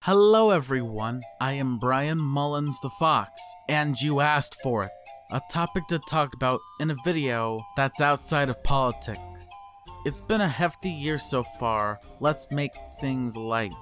Hello everyone, I am Bryan Mullins the Fox, and you asked for it. A topic to talk about in a video that's outside of politics. It's been a hefty year so far, let's make things light.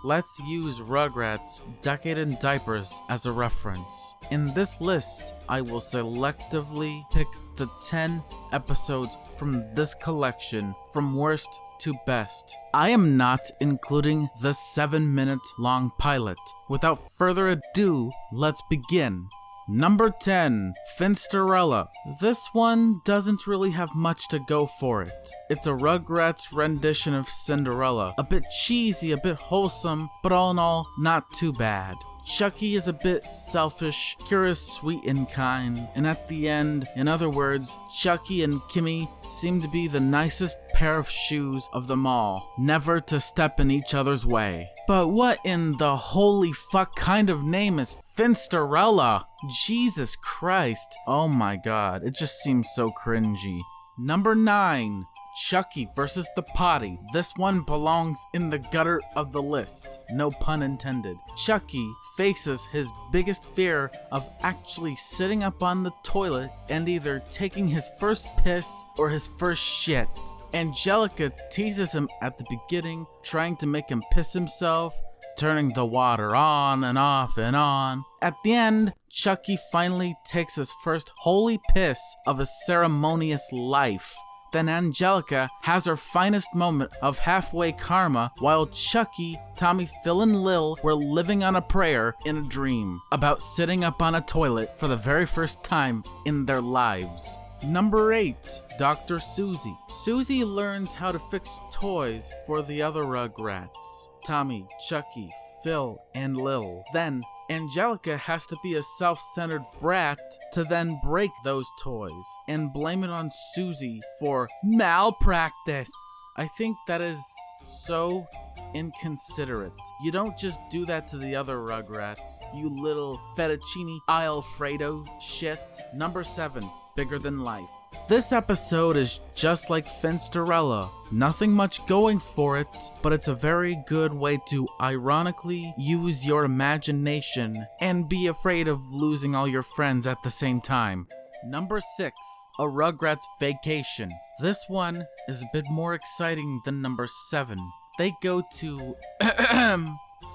Let's use Rugrats' Decade in Diapers as a reference. In this list, I will selectively pick the 10 episodes from this collection from worst to best. I am not including the 7-minute long pilot. Without further ado, let's begin. Number 10, Finsterella. This one doesn't really have much to go for it. It's a Rugrats rendition of Cinderella. A bit cheesy, a bit wholesome, but all in all, not too bad. Chucky is a bit selfish, Kira's sweet and kind, and at the end, in other words, Chucky and Kimmy seem to be the nicest pair of shoes of them all, never to step in each other's way. But what in the holy fuck kind of name is Finsterella? Jesus Christ. Oh my god, it just seems so cringy. Number 9. Chucky versus the potty. This one belongs in the gutter of the list. No pun intended. Chucky faces his biggest fear of actually sitting up on the toilet and either taking his first piss or his first shit. Angelica teases him at the beginning, trying to make him piss himself, turning the water on and off and on. At the end, Chucky finally takes his first holy piss of his ceremonious life. Then Angelica has her finest moment of halfway karma while Chucky, Tommy, Phil, and Lil were living on a prayer in a dream about sitting up on a toilet for the very first time in their lives. Number 8, Dr. Susie. Susie learns how to fix toys for the other Rugrats, Tommy, Chucky, Phil, and Lil. Then Angelica has to be a self-centered brat to then break those toys and blame it on Susie for malpractice. I think that is so inconsiderate. You don't just do that to the other Rugrats, you little fettuccine Alfredo shit. Number 7, Bigger Than Life. This episode is just like Finsterella. Nothing much going for it, but it's a very good way to ironically use your imagination and be afraid of losing all your friends at the same time. Number 6, A Rugrats Vacation. This one is a bit more exciting than number 7. They go to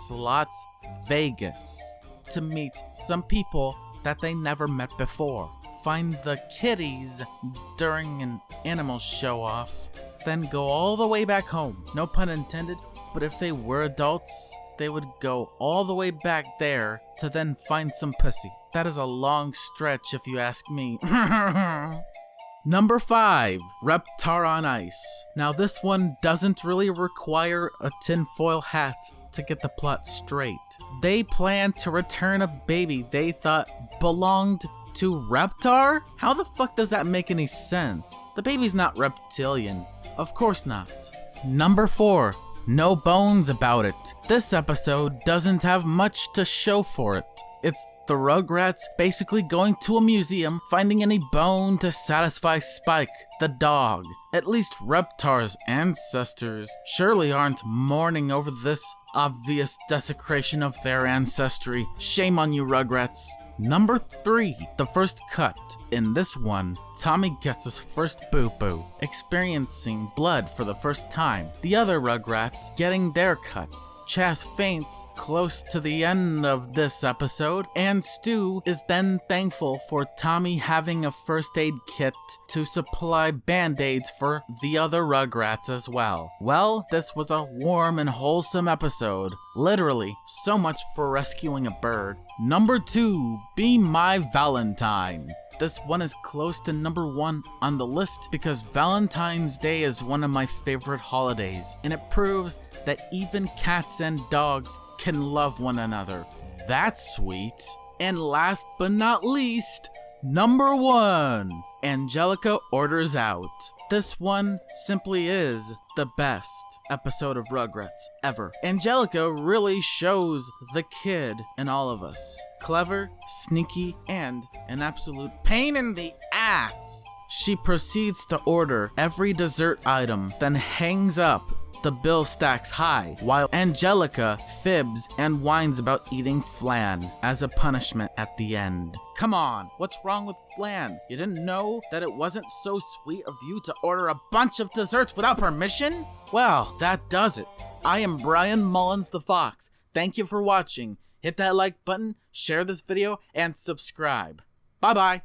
Slots Vegas to meet some people that they never met before. Find the kitties during an animal show-off, then go all the way back home. No pun intended, but if they were adults, they would go all the way back there to then find some pussy. That is a long stretch if you ask me. Number 5, Reptar on Ice. Now this one doesn't really require a tinfoil hat to get the plot straight. They plan to return a baby they thought belonged to Reptar? How the fuck does that make any sense? The baby's not reptilian. Of course not. Number 4, No Bones About It. This episode doesn't have much to show for it. It's the Rugrats basically going to a museum, finding any bone to satisfy Spike, the dog. At least Reptar's ancestors surely aren't mourning over this obvious desecration of their ancestry. Shame on you, Rugrats. Number 3, The First Cut. In this one, Tommy gets his first boo-boo, experiencing blood for the first time. The other Rugrats getting their cuts. Chas faints close to the end of this episode, and Stu is then thankful for Tommy having a first aid kit to supply band-aids for the other Rugrats as well. Well, this was a warm and wholesome episode. Literally, so much for rescuing a bird. Number 2, Be My Valentine. This one is close to number 1 on the list because Valentine's Day is one of my favorite holidays, and it proves that even cats and dogs can love one another. That's sweet. And last but not least, number 1, Angelica Orders Out. This one simply is the best episode of Rugrats ever. Angelica really shows the kid in all of us. Clever, sneaky, and an absolute pain in the ass. She proceeds to order every dessert item, then hangs up the bill stacks high, while Angelica fibs and whines about eating flan as a punishment at the end. Come on, what's wrong with flan? You didn't know that it wasn't so sweet of you to order a bunch of desserts without permission? Well, that does it. I am Bryan Mullins the Fox. Thank you for watching. Hit that like button, share this video, and subscribe. Bye-bye.